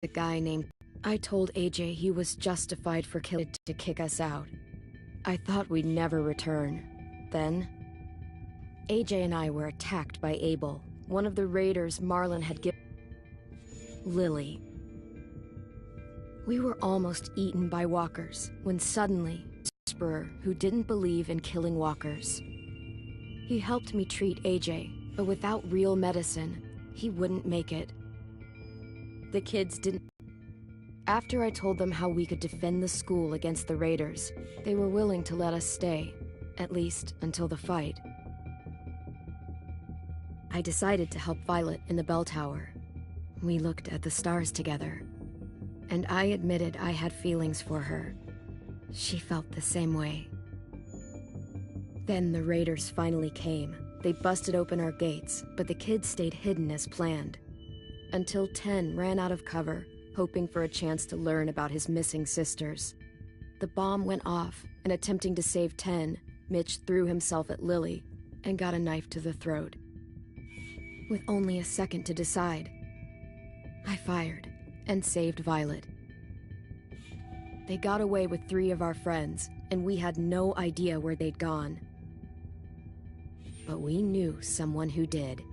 a guy named... I told AJ he was justified for killing to kick us out. I thought we'd never return. Then, AJ and I were attacked by Abel, one of the raiders Marlon had given... Lily. We were almost eaten by walkers, when suddenly, a whisperer who didn't believe in killing walkers. He helped me treat AJ, but without real medicine, he wouldn't make it. The kids didn't... After I told them how we could defend the school against the raiders, they were willing to let us stay, at least until the fight. I decided to help Violet in the bell tower. We looked at the stars together, and I admitted I had feelings for her. She felt the same way. Then the raiders finally came. They busted open our gates, but the kids stayed hidden as planned. Until 10 ran out of cover, hoping for a chance to learn about his missing sisters. The bomb went off, and attempting to save 10, Mitch threw himself at Lily and got a knife to the throat. With only a second to decide, I fired and saved Violet. They got away with 3 of our friends, and we had no idea where they'd gone. But we knew someone who did.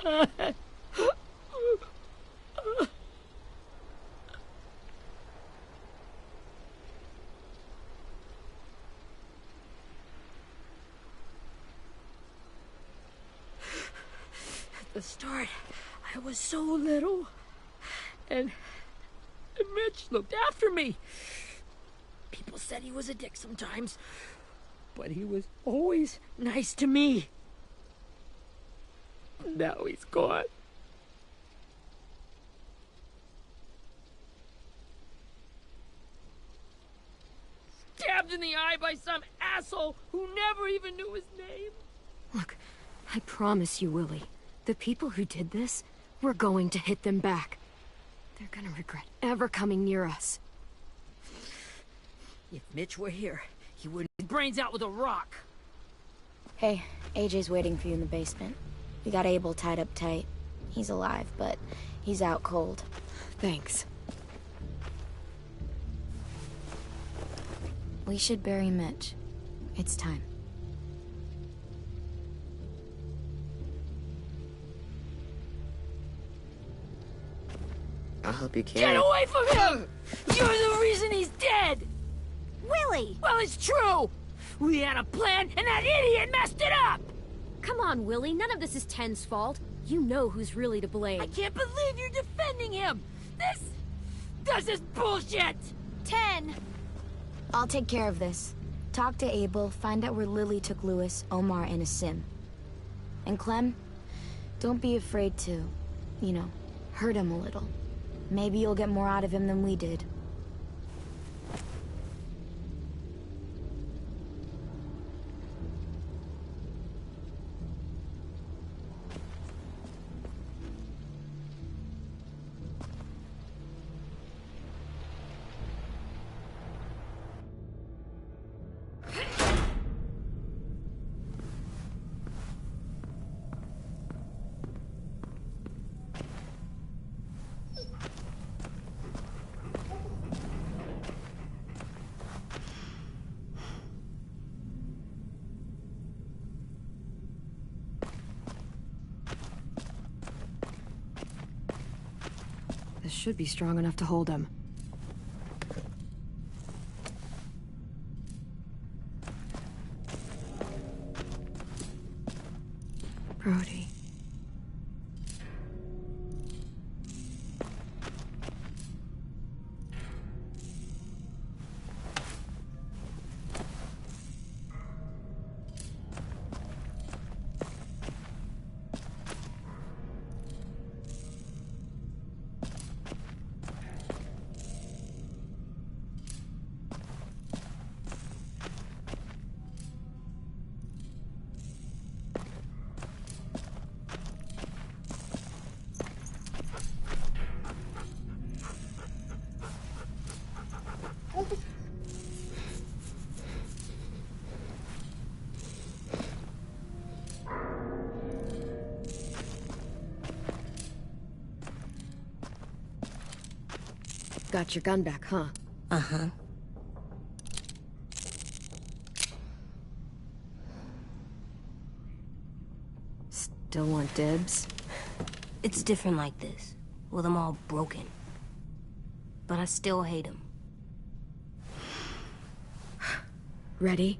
At the start, I was so little, and Mitch looked after me. People said he was a dick sometimes, but he was always nice to me. Now he's gone. Stabbed in the eye by some asshole who never even knew his name. Look, I promise you, Willie, the people who did this, we're going to hit them back. They're gonna regret ever coming near us. If Mitch were here, he would his brains out with a rock. Hey, AJ's waiting for you in the basement. We got Abel tied up tight. He's alive, but he's out cold. Thanks. We should bury Mitch. It's time. I'll help you carry. Get away from him! You're the reason he's dead! Willie! Well, it's true! We had a plan, and that idiot messed it up! Come on, Willie, none of this is Ten's fault. You know who's really to blame. I can't believe you're defending him! This is bullshit! 10! I'll take care of this. Talk to Abel, find out where Lily took Lewis, Omar, and Asim. And Clem, don't be afraid to, hurt him a little. Maybe you'll get more out of him than we did. should be strong enough to hold him. Brody. Got your gun back, huh? Uh-huh. Still want dibs? It's different like this, with them all broken. But I still hate him. Ready?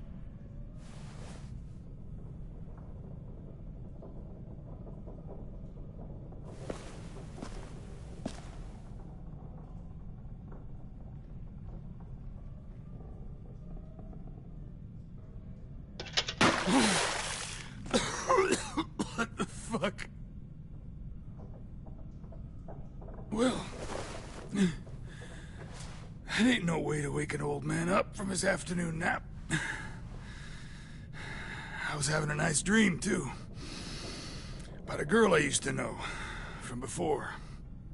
What the fuck? Well, that ain't no way to wake an old man up from his afternoon nap. I was having a nice dream, too. About a girl I used to know from before.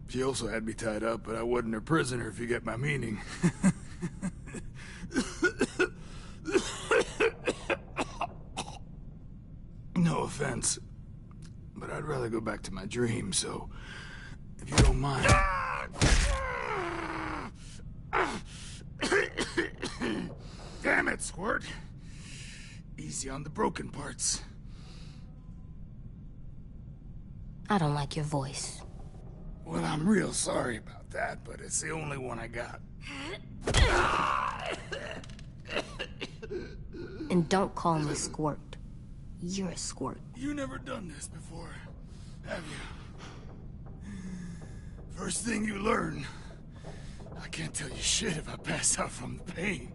She also had me tied up, but I wasn't her prisoner, if you get my meaning. No offense, but I'd rather go back to my dream, so if you don't mind. Damn it, Squirt. Easy on the broken parts. I don't like your voice. Well, I'm real sorry about that, but it's the only one I got. And don't call me Squirt. You're a squirt. You never done this before, have you? First thing you learn, I can't tell you shit if I pass out from the pain.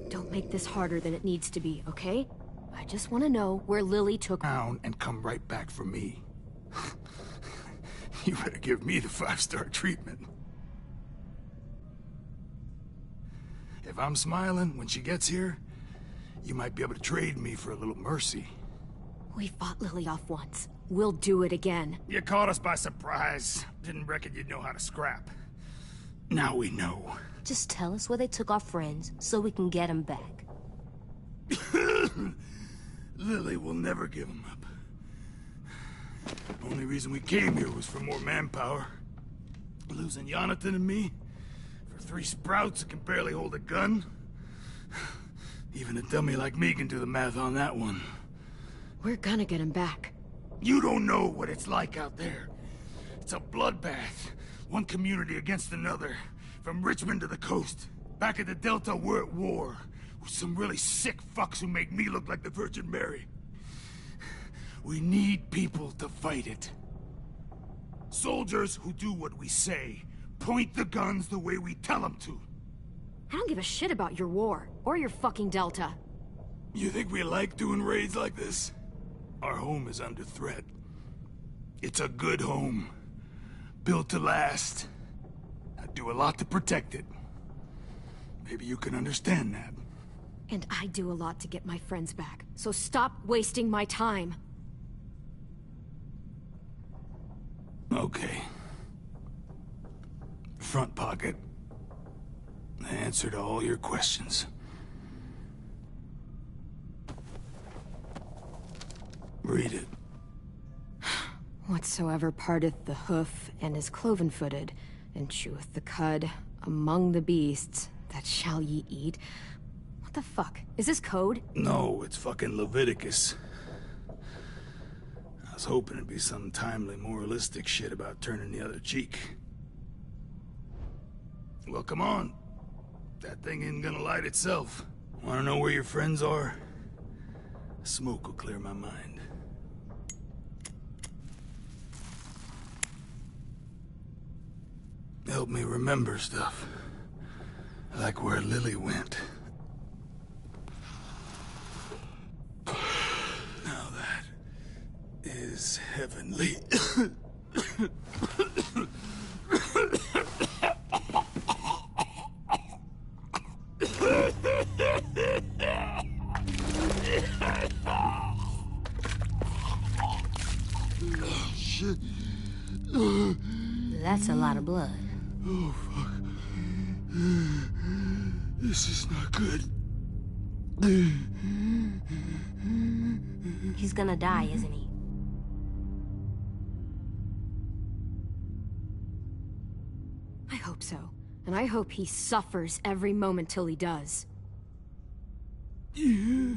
Don't make this harder than it needs to be, okay? I just want to know where Lily took... Down and come right back for me. You better give me the 5-star treatment. If I'm smiling when she gets here, you might be able to trade me for a little mercy. We fought Lily off once. We'll do it again. You caught us by surprise. Didn't reckon you'd know how to scrap. Now we know. Just tell us where they took our friends so we can get them back. Lily will never give them up. Only reason we came here was for more manpower. Losing Jonathan and me for 3 sprouts that can barely hold a gun. Even a dummy like me can do the math on that one. We're gonna get him back. You don't know what it's like out there. It's a bloodbath. One community against another. From Richmond to the coast. Back at the Delta, we're at war. With some really sick fucks who make me look like the Virgin Mary. We need people to fight it. Soldiers who do what we say. Point the guns the way we tell them to. I don't give a shit about your war, or your fucking Delta. You think we like doing raids like this? Our home is under threat. It's a good home. Built to last. I'd do a lot to protect it. Maybe you can understand that. And I do a lot to get my friends back, so stop wasting my time. Okay. Front pocket. The answer to all your questions. Read it. Whatsoever parteth the hoof and is cloven-footed, and cheweth the cud among the beasts, that shall ye eat. What the fuck? Is this code? No, it's fucking Leviticus. I was hoping it'd be some timely, moralistic shit about turning the other cheek. Well, come on. That thing ain't gonna light itself. Wanna know where your friends are? Smoke will clear my mind. Help me remember stuff. Like where Lily went. Now that is heavenly. Shit. That's a lot of blood. Oh, fuck. This is not good. He's gonna die, isn't he? I hope so. And I hope he suffers every moment till he does. You're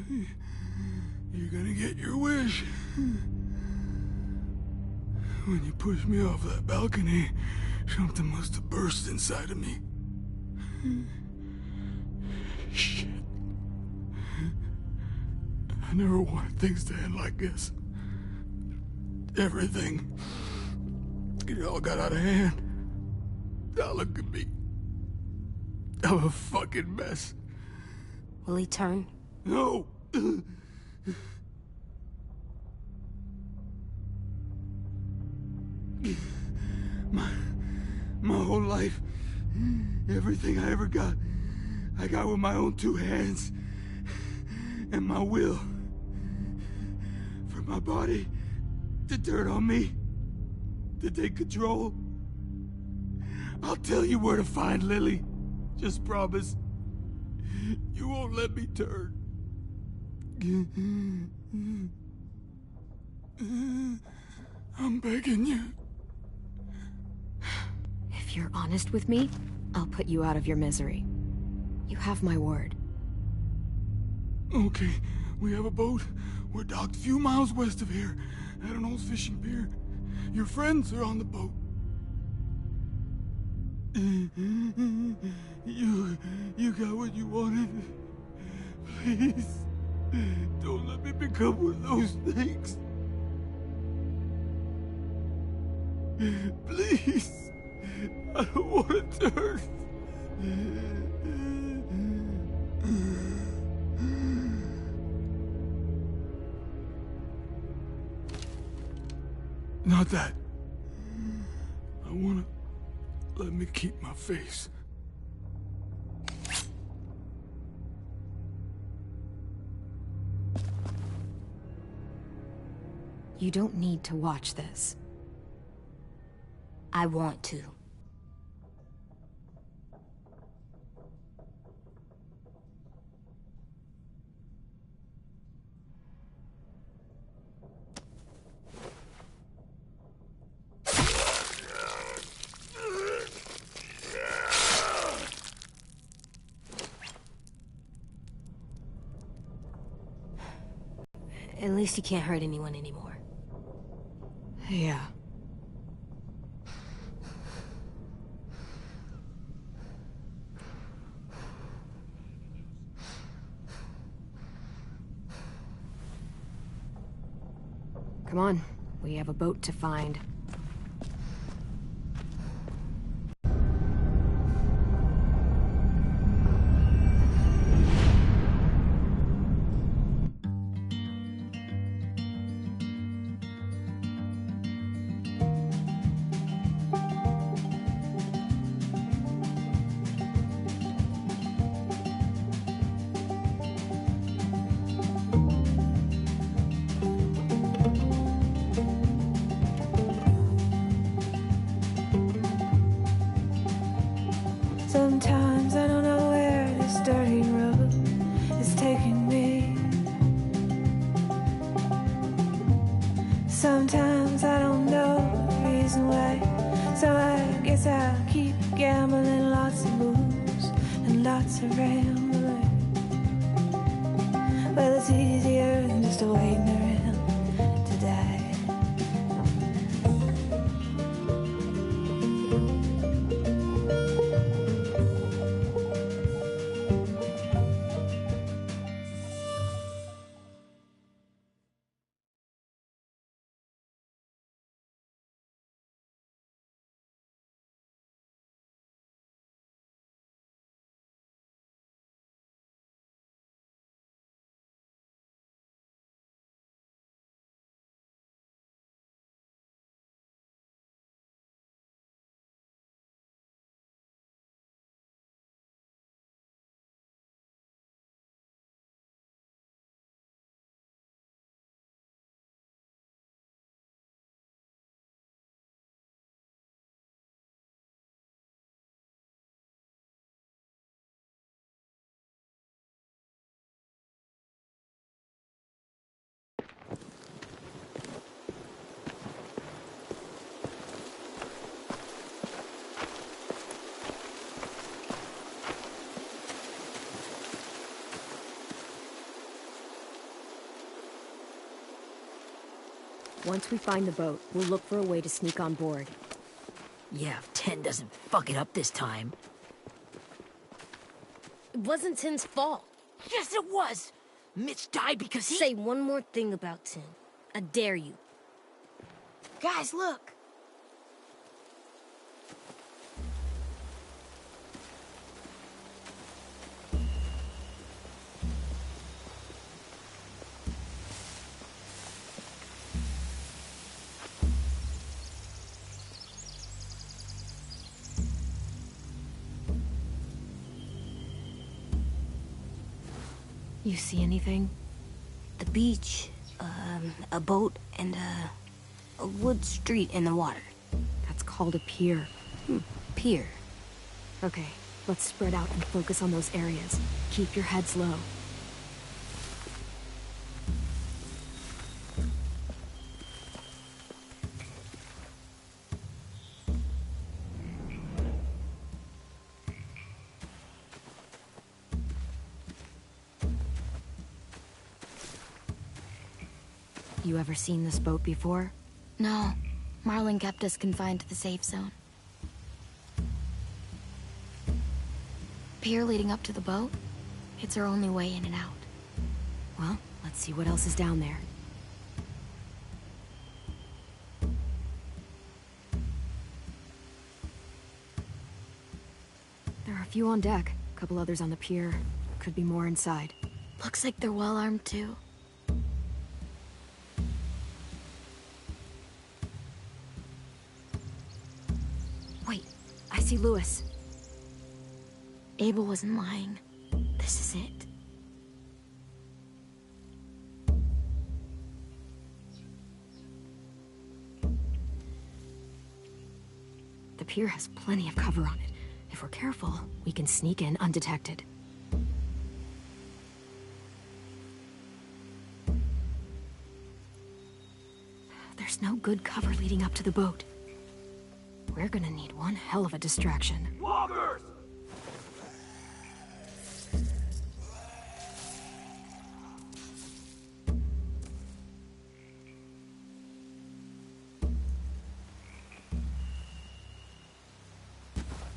gonna get your wish. When you pushed me off that balcony, something must have burst inside of me. Shit. I never wanted things to end like this. Everything. It all got out of hand. Now look at me. I'm a fucking mess. Will he turn? No! My whole life, everything I ever got, I got with my own two hands and my will. For my body to turn on me, to take control. I'll tell you where to find Lily. Just promise. You won't let me turn. I'm begging you. If you're honest with me, I'll put you out of your misery. You have my word. Okay, we have a boat. We're docked a few miles west of here, at an old fishing pier. Your friends are on the boat. You got what you wanted. Please, don't let me become one of those things. Please, I don't want to turn. Not that. I wanna let me keep my face. You don't need to watch this. I want to. At least he can't hurt anyone anymore. Yeah. Come on, we have a boat to find. Sometimes I don't know where this dirty road is taking me. Sometimes I don't know the reason why, so I guess I'll keep gambling, lots of moves and lots of rambling. Well, it's easier than just waiting around to die. Once we find the boat, we'll look for a way to sneak on board. Yeah, if 10 doesn't fuck it up this time. It wasn't Tin's fault. Yes, it was! Mitch died because he— Say one more thing about Tin. I dare you. Guys, look! You see anything? The beach, a boat, and a wood street in the water. That's called a pier. Pier. Okay, let's spread out and focus on those areas. Keep your heads low. You ever seen this boat before? No. Marlin kept us confined to the safe zone. Pier leading up to the boat? It's our only way in and out. Well, let's see what else is down there. There are a few on deck, a couple others on the pier. Could be more inside. Looks like they're well armed too. Wait, I see Lewis. Abel wasn't lying. This is it. The pier has plenty of cover on it. If we're careful, we can sneak in undetected. There's no good cover leading up to the boat. We're gonna need one hell of a distraction. Walkers!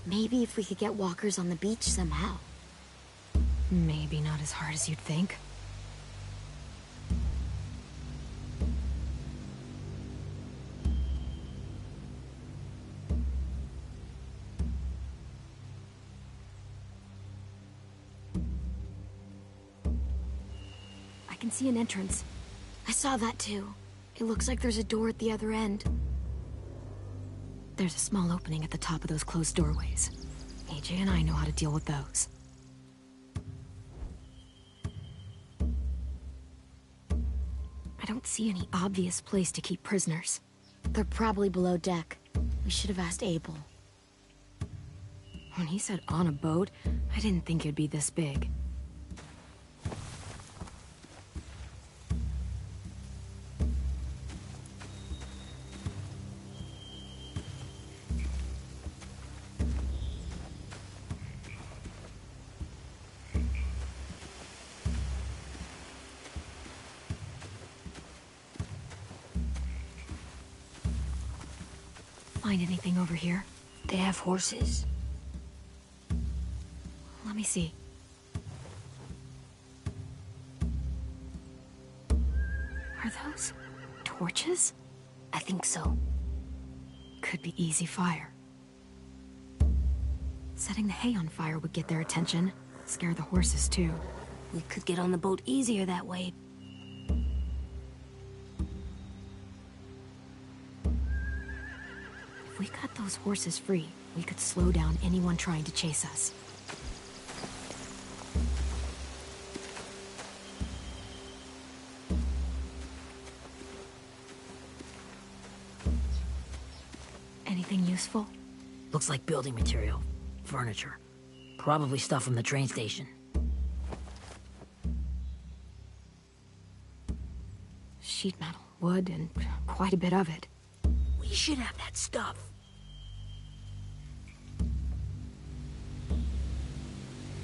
Maybe if we could get walkers on the beach somehow. Maybe not as hard as you'd think. I can see an entrance. I saw that too. It looks like there's a door at the other end. There's a small opening at the top of those closed doorways. AJ and I know how to deal with those. I don't see any obvious place to keep prisoners. They're probably below deck. We should have asked Abel. When he said on a boat, I didn't think it'd be this big. Find anything over here? They have horses. Let me see. Are those torches? I think so. Could be easy fire. Setting the hay on fire would get their attention. Scare the horses, too. We could get on the boat easier that way. If we cut those horses free, we could slow down anyone trying to chase us. Anything useful? Looks like building material. Furniture. Probably stuff from the train station. Sheet metal, wood, and quite a bit of it. We should have that stuff.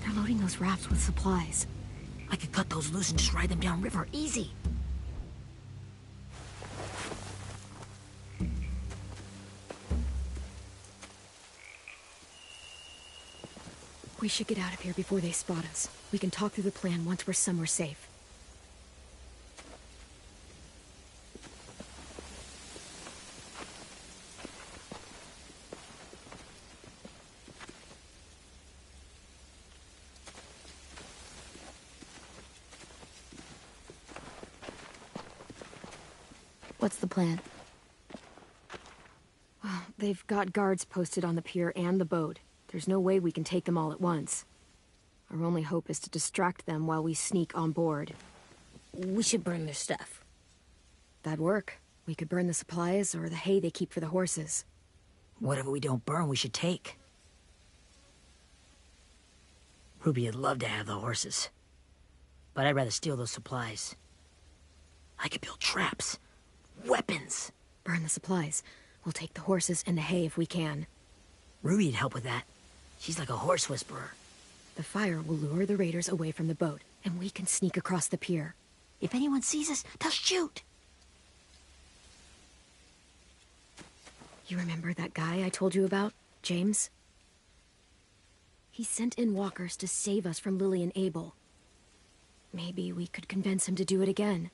They're loading those rafts with supplies. I could cut those loose and just ride them downriver, easy. We should get out of here before they spot us. We can talk through the plan once we're somewhere safe. What's the plan? Well, they've got guards posted on the pier and the boat. There's no way we can take them all at once. Our only hope is to distract them while we sneak on board. We should burn their stuff. That'd work. We could burn the supplies or the hay they keep for the horses. Whatever we don't burn, we should take. Ruby would love to have the horses. But I'd rather steal those supplies. I could build traps. Weapons. Burn the supplies. We'll take the horses and the hay if we can. Ruby'd help with that. She's like a horse whisperer. The fire will lure the raiders away from the boat, and we can sneak across the pier. If anyone sees us, they'll shoot. You remember that guy I told you about? James? He sent in walkers to save us from Lily and Abel. Maybe we could convince him to do it again.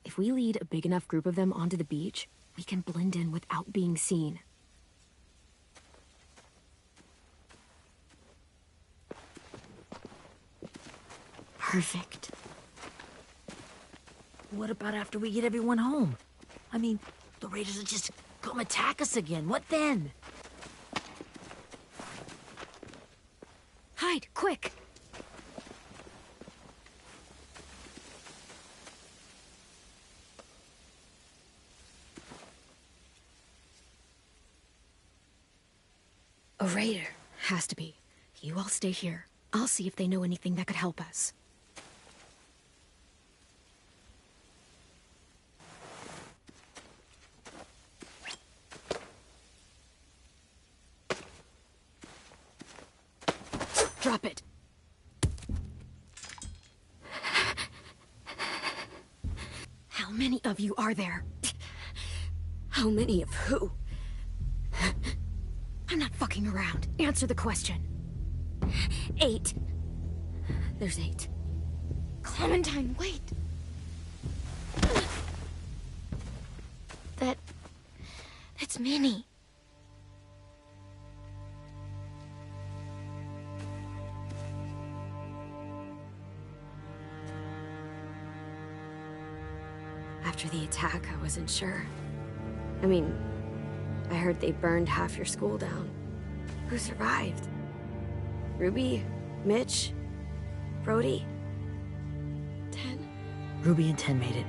If we lead a big enough group of them onto the beach, we can blend in without being seen. Perfect. What about after we get everyone home? I mean, the raiders will just come attack us again. What then? Hide, quick! A raider. Has to be. You all stay here. I'll see if they know anything that could help us. Drop it. How many of you are there? How many of who? I'm not fucking around. Answer the question. 8. There's 8. Clementine, wait. That's Minnie. After the attack, I wasn't sure. I mean, I heard they burned half your school down. Who survived? Ruby? Mitch? Brody? 10? Ruby and 10 made it.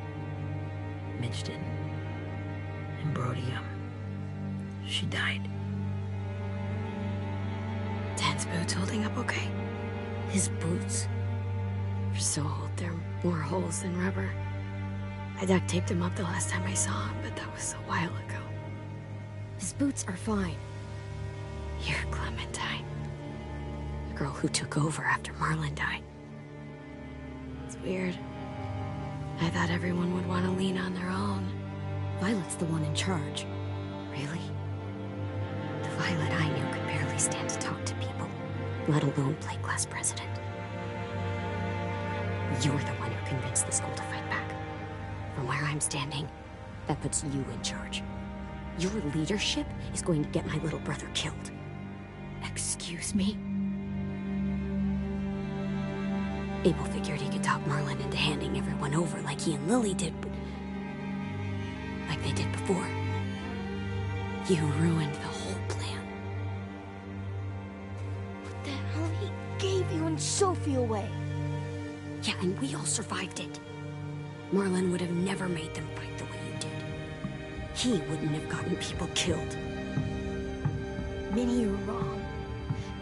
Mitch didn't. And Brody, she died. 10's boots holding up okay? His boots. They're so old, they're more holes than rubber. I duct taped him up the last time I saw him, but that was a while ago. His boots are fine. You're Clementine. The girl who took over after Marlon died. It's weird. I thought everyone would want to lean on their own. Violet's the one in charge. Really? The Violet I knew could barely stand to talk to people, let alone play class president. You're the one who convinced the school to fight back. From where I'm standing, that puts you in charge. Your leadership is going to get my little brother killed. Excuse me? Abel figured he could talk Marlon into handing everyone over like he and Lily did, but... like they did before. You ruined the whole plan. What the hell? He gave you and Sophie away. Yeah, and we all survived it. Marlon would have never made them fight the way you did. He wouldn't have gotten people killed. Minnie, you're wrong.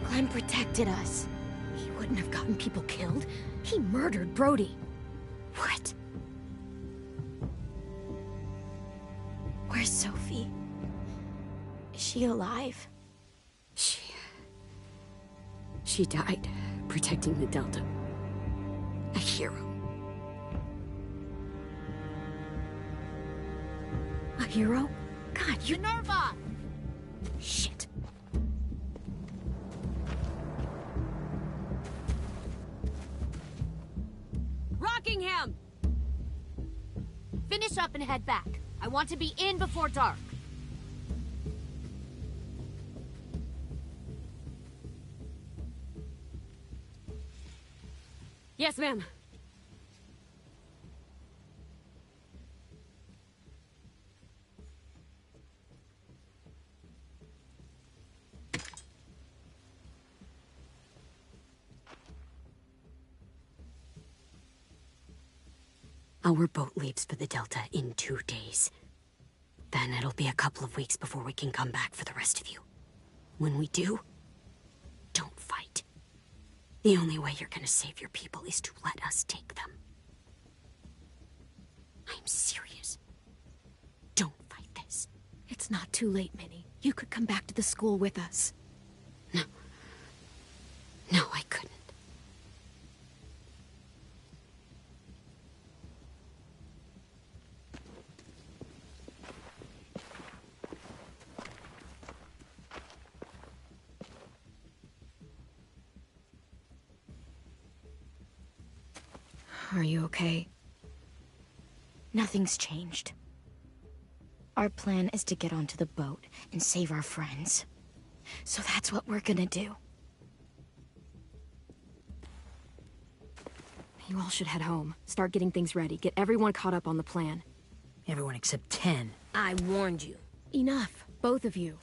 Clem protected us. He wouldn't have gotten people killed. He murdered Brody. What? Where's Sophie? Is she alive? She died protecting the Delta. A hero. A hero? God, you... Minerva! Shit. blocking him! Finish up and head back. I want to be in before dark. Yes, ma'am. Our boat leaves for the Delta in 2 days. Then it'll be a couple of weeks before we can come back for the rest of you. When we do, don't fight. The only way you're gonna save your people is to let us take them. I'm serious. Don't fight this. It's not too late, Minnie. You could come back to the school with us. No. No, I couldn't. Are you okay? Nothing's changed. Our plan is to get onto the boat and save our friends. So that's what we're gonna do. You all should head home. Start getting things ready. Get everyone caught up on the plan. Everyone except 10. I warned you. Enough, both of you.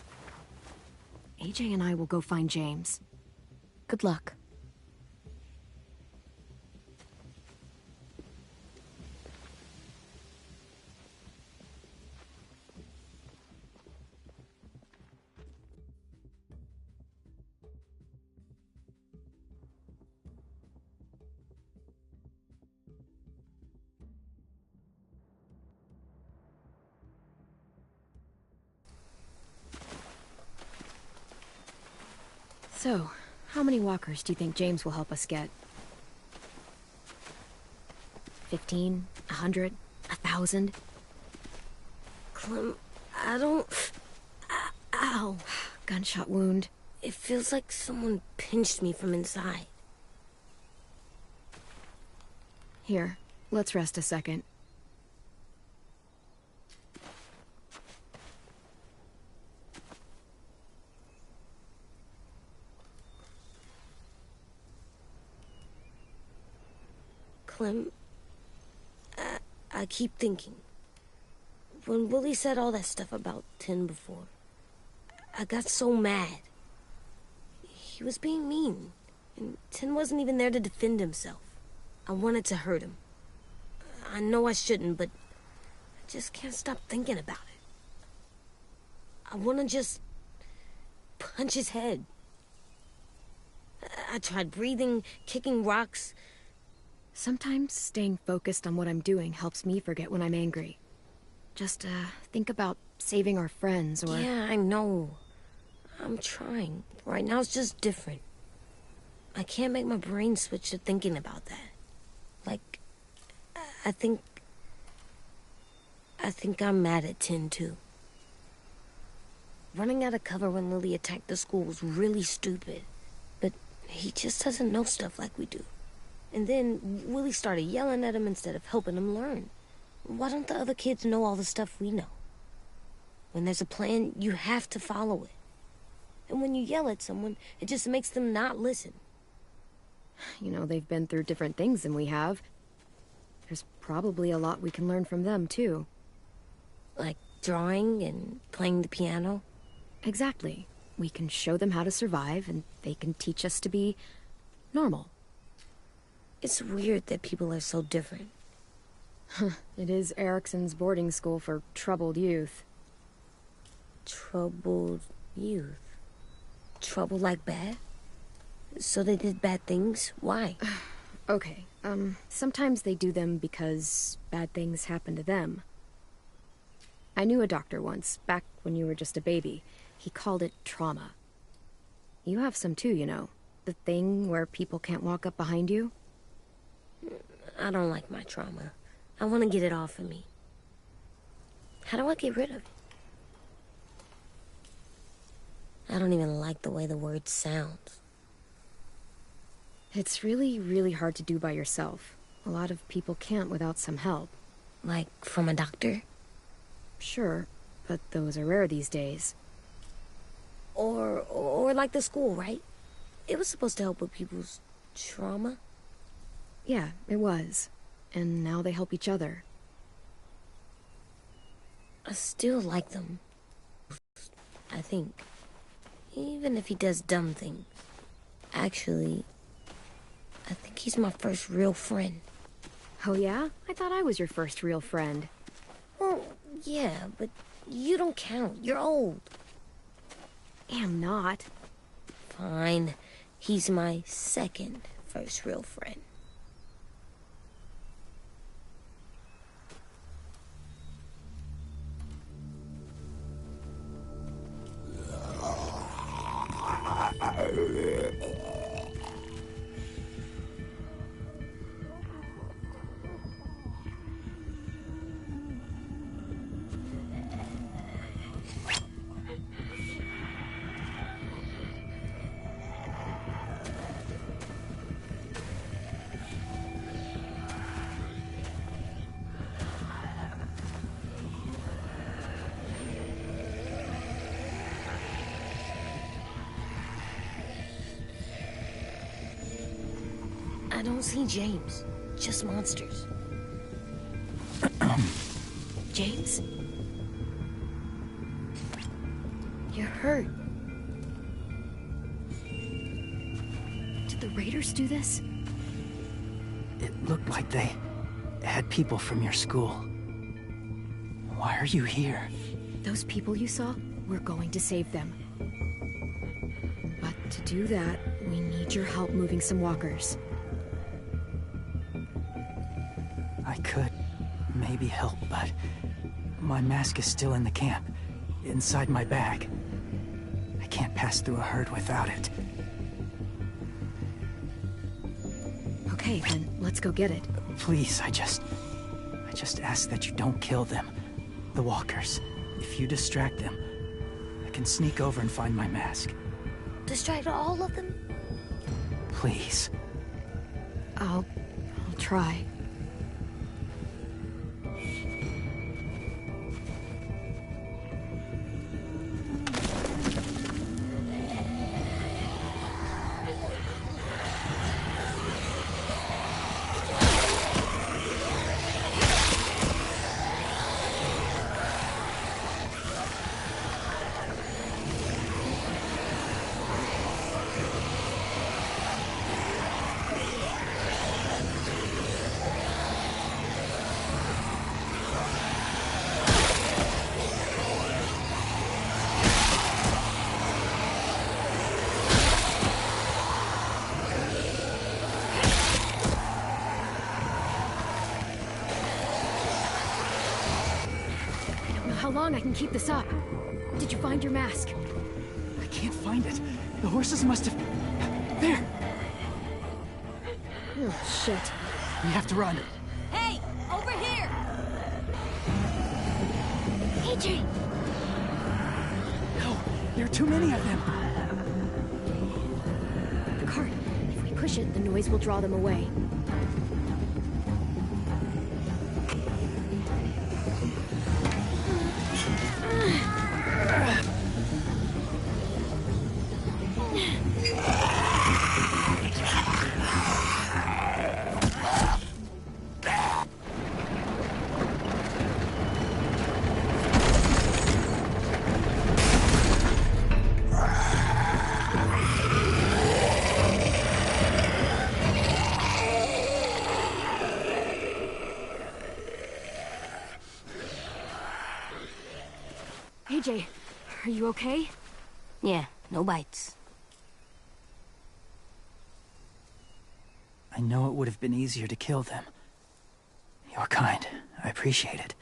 AJ and I will go find James. Good luck. So, how many walkers do you think James will help us get? 15? 100? 1,000? Clem, I don't... Ow. Gunshot wound. It feels like someone pinched me from inside. Here, let's rest a second. Clem, I keep thinking. When Willie said all that stuff about Tin before, I got so mad. He was being mean, and Tin wasn't even there to defend himself. I wanted to hurt him. I know I shouldn't, but I just can't stop thinking about it. I want to just punch his head. I tried breathing, kicking rocks. Sometimes staying focused on what I'm doing helps me forget when I'm angry. Just, think about saving our friends, or... Yeah, I know. I'm trying. Right now it's just different. I can't make my brain switch to thinking about that. Like, I think I'm mad at Tin, too. Running out of cover when Lily attacked the school was really stupid. But he just doesn't know stuff like we do. And then Willie started yelling at him instead of helping him learn. Why don't the other kids know all the stuff we know? When there's a plan, you have to follow it. And when you yell at someone, it just makes them not listen. You know, they've been through different things than we have. There's probably a lot we can learn from them, too. Like drawing and playing the piano? Exactly. We can show them how to survive, and they can teach us to be normal. It's weird that people are so different. It is Erickson's boarding school for troubled youth. Troubled youth? Trouble like bad? So they did bad things? Why? Okay, sometimes they do them because bad things happen to them. I knew a doctor once, back when you were just a baby. He called it trauma. You have some too, you know. The thing where people can't walk up behind you. I don't like my trauma. I want to get it off of me. How do I get rid of it? I don't even like the way the word sounds. It's really, really hard to do by yourself. A lot of people can't without some help. Like, from a doctor? Sure, but those are rare these days. Or like the school, right? It was supposed to help with people's trauma. Yeah, it was. And now they help each other. I still like them. I think. Even if he does dumb things. Actually, I think he's my first real friend. Oh yeah? I thought I was your first real friend. Well, yeah, but you don't count. You're old. Am not. Fine. He's my second first real friend. I don't see James. Just monsters. James? You're hurt. Did the Raiders do this? It looked like they had people from your school. Why are you here? Those people you saw? We're going to save them. But to do that, we need your help moving some walkers. I could maybe help, but my mask is still in the camp, inside my bag. I can't pass through a herd without it. Okay, then let's go get it. Please, I just ask that you don't kill them. The walkers. If you distract them, I can sneak over and find my mask. Distract all of them? Please. I'll try. How long I can keep this up? Did you find your mask? I can't find it. The horses must have... There! Oh, shit. We have to run. Hey! Over here! AJ! No, there are too many of them. The cart. If we push it, the noise will draw them away. AJ, are you okay? Yeah, no bites. I know it would have been easier to kill them. You're kind. I appreciate it.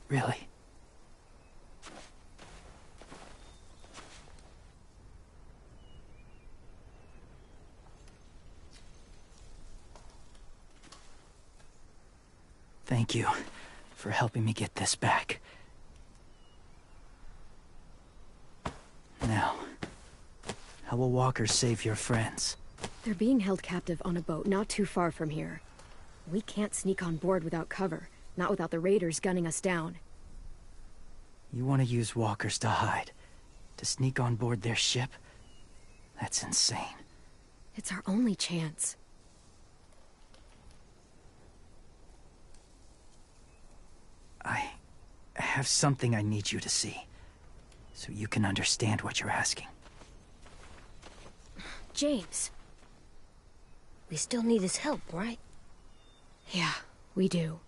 Really. Thank you for helping me get this back. Now, how will walkers save your friends? They're being held captive on a boat not too far from here. We can't sneak on board without cover, not without the raiders gunning us down. You want to use walkers to hide? To sneak on board their ship? That's insane. It's our only chance. I have something I need you to see, so you can understand what you're asking. James. We still need his help, right? Yeah, we do.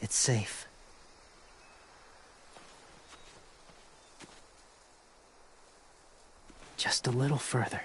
It's safe. Just a little further.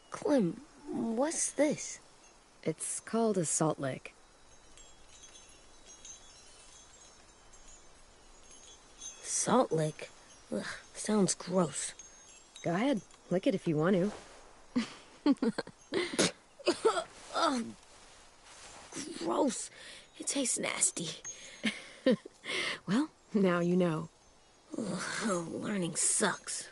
Clem, what's this? It's called a salt lick. Salt lick? Ugh, sounds gross. Go ahead, lick it if you want to. Ugh, gross. It tastes nasty. Well, now you know. Ugh, learning sucks.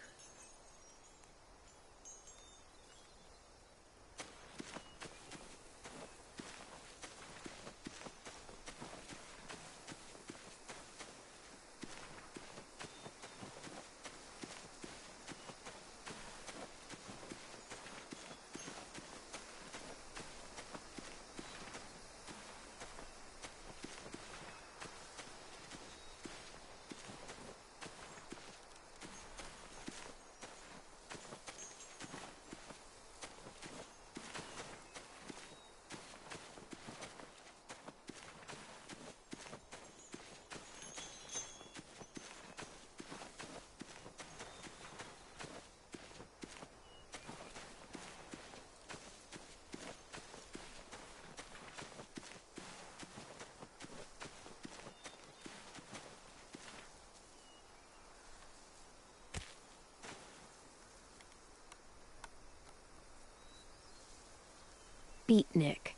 Beatnik.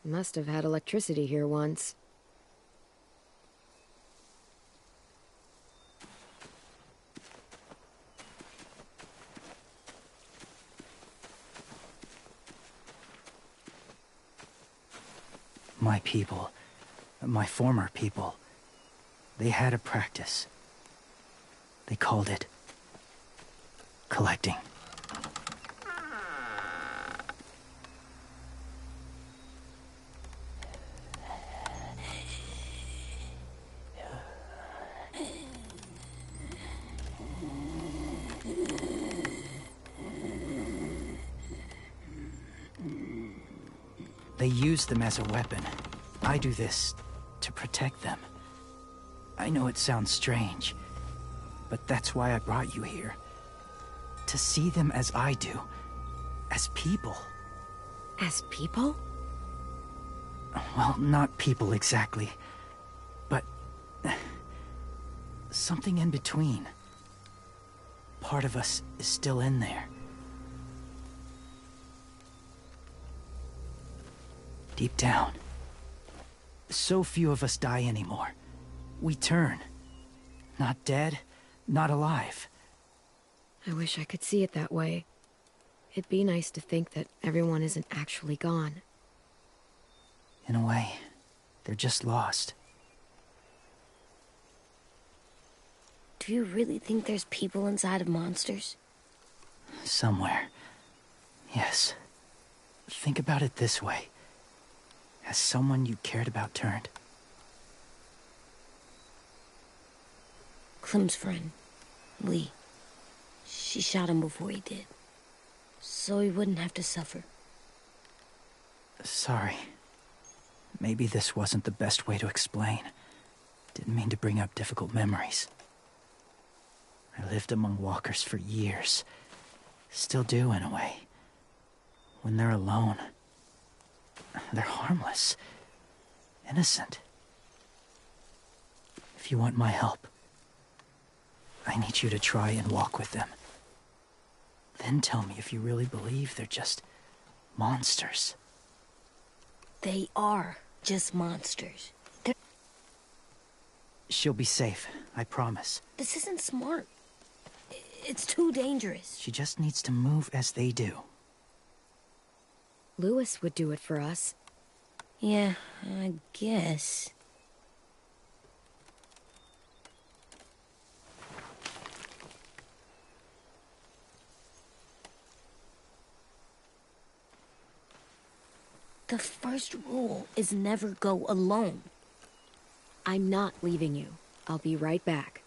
Must have had electricity here once. My people, my former people, they had a practice. They called it collecting. They use them as a weapon. I do this to protect them. I know it sounds strange, but that's why I brought you here. To see them as I do. As people. As people? Well, not people exactly, but something in between. Part of us is still in there. Deep down. So few of us die anymore. We turn. Not dead, not alive. I wish I could see it that way. It'd be nice to think that everyone isn't actually gone. In a way, they're just lost. Do you really think there's people inside of monsters? Somewhere. Yes. Think about it this way. Has someone you cared about turned? Clem's friend, Lee. She shot him before he did. So he wouldn't have to suffer. Sorry. Maybe this wasn't the best way to explain. Didn't mean to bring up difficult memories. I lived among walkers for years. Still do, in a way. When they're alone, they're harmless. Innocent. If you want my help, I need you to try and walk with them. Then tell me if you really believe they're just monsters. They are just monsters. She'll be safe, I promise. This isn't smart. It's too dangerous. She just needs to move as they do. Lewis would do it for us. Yeah, I guess. The first rule is never go alone. I'm not leaving you. I'll be right back.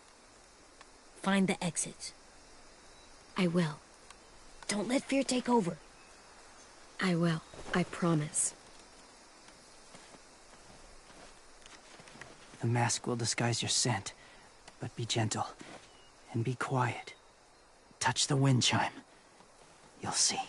Find the exits. I will. Don't let fear take over. I will. I promise. The mask will disguise your scent, but be gentle and be quiet. Touch the wind chime. You'll see.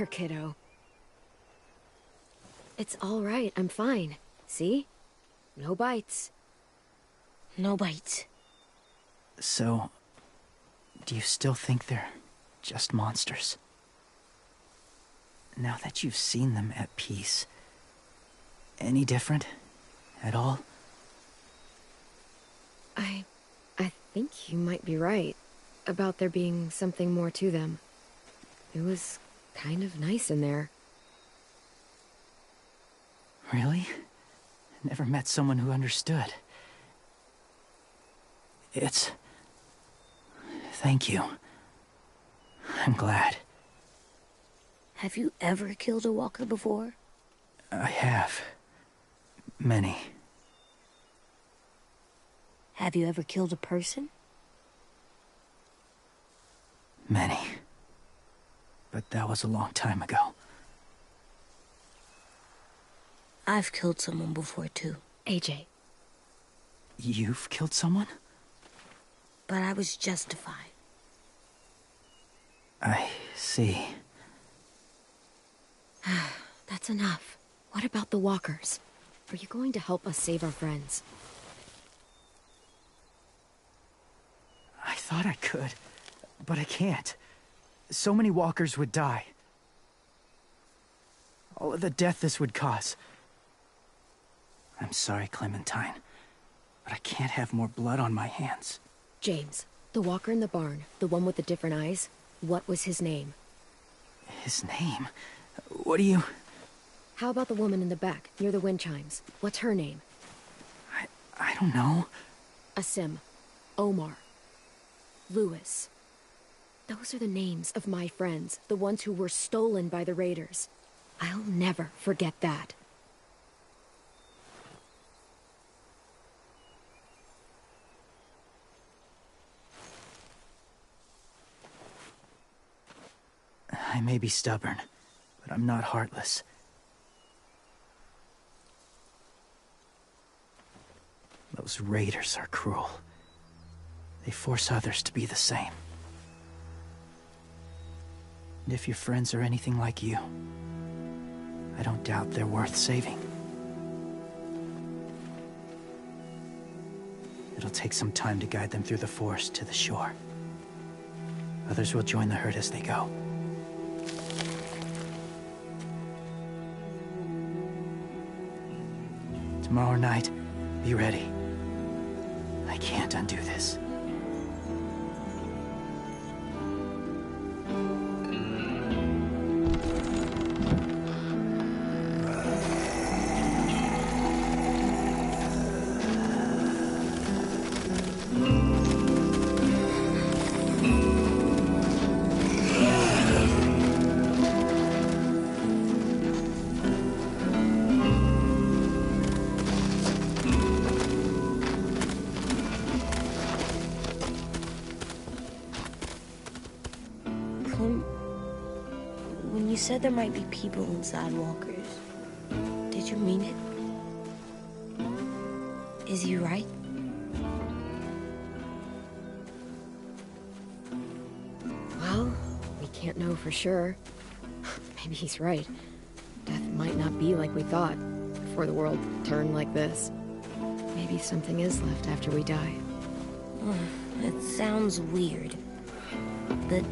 Kiddo. It's all right. I'm fine. See? No bites. No bites. So, do you still think they're just monsters? Now that you've seen them at peace, any different at all? I think you might be right about there being something more to them. It was kind of nice in there. Really? Never met someone who understood. Thank you. I'm glad. Have you ever killed a walker before? I have. Many. Have you ever killed a person? Many. But that was a long time ago. I've killed someone before, too. AJ. You've killed someone? But I was justified. I see. That's enough. What about the walkers? Are you going to help us save our friends? I thought I could, but I can't. So many walkers would die. All of the death this would cause. I'm sorry, Clementine, but I can't have more blood on my hands. James, the walker in the barn, the one with the different eyes, what was his name? His name? What do you... How about the woman in the back, near the wind chimes? What's her name? I don't know. Asim. Omar. Lewis. Those are the names of my friends, the ones who were stolen by the raiders. I'll never forget that. I may be stubborn, but I'm not heartless. Those raiders are cruel. They force others to be the same. And if your friends are anything like you, I don't doubt they're worth saving. It'll take some time to guide them through the forest to the shore. Others will join the herd as they go. Tomorrow night, be ready. I can't undo this. When you said there might be people inside walkers, did you mean it? Is he right? Well, we can't know for sure. Maybe he's right. Death might not be like we thought, before the world turned like this. Maybe something is left after we die. It sounds weird. But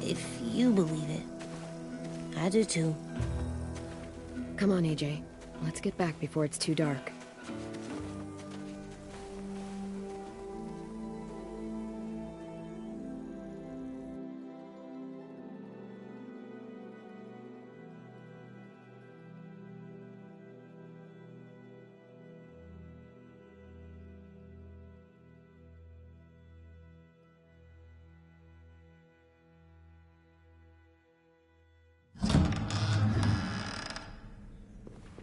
if you believe it, I do too. Come on, AJ. Let's get back before it's too dark.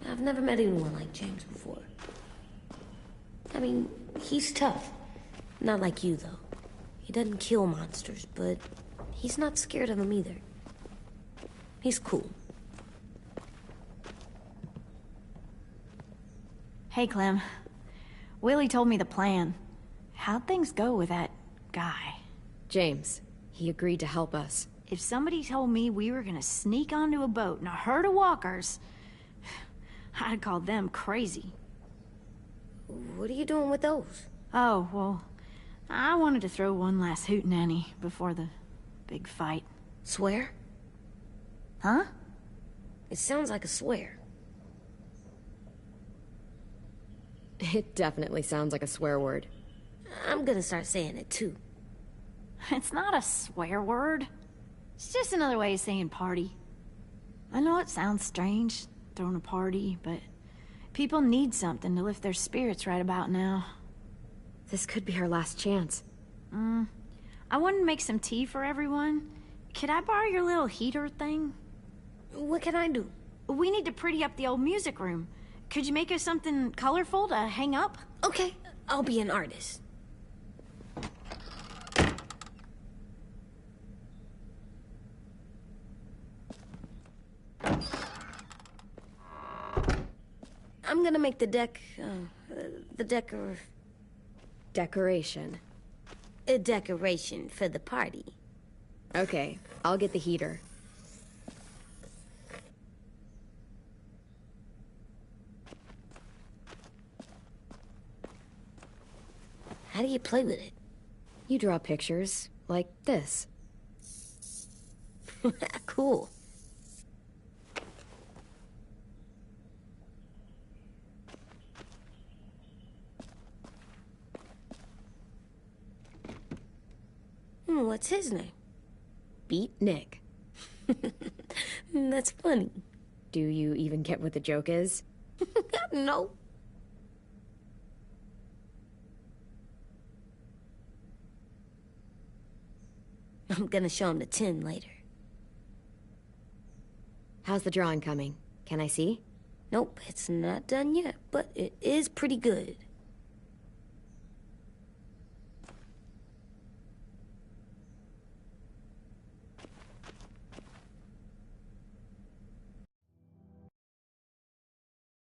I've never met anyone like James before. I mean, he's tough. Not like you, though. He doesn't kill monsters, but he's not scared of them either. He's cool. Hey, Clem. Willie told me the plan. How'd things go with that guy? James, he agreed to help us. If somebody told me we were gonna sneak onto a boat in a herd of walkers, I'd call them crazy. What are you doing with those? Oh, well, I wanted to throw one last hootenanny before the big fight. Swear? Huh? It sounds like a swear. It definitely sounds like a swear word. I'm gonna start saying it too. It's not a swear word. It's just another way of saying party. I know it sounds strange, throwing a party, but people need something to lift their spirits right about now. This could be our last chance. I wanted to make some tea for everyone. Could I borrow your little heater thing? What can I do? We need to pretty up the old music room. Could you make us something colorful to hang up? Okay, I'll be an artist. I'm gonna make the Decoration. a decoration for the party. Okay, I'll get the heater. How do you play with it? You draw pictures, like this. Cool. What's his name? Beat Nick. That's funny. Do you even get what the joke is? No. I'm gonna show him the tin later. How's the drawing coming? Can I see? Nope, it's not done yet, but it is pretty good.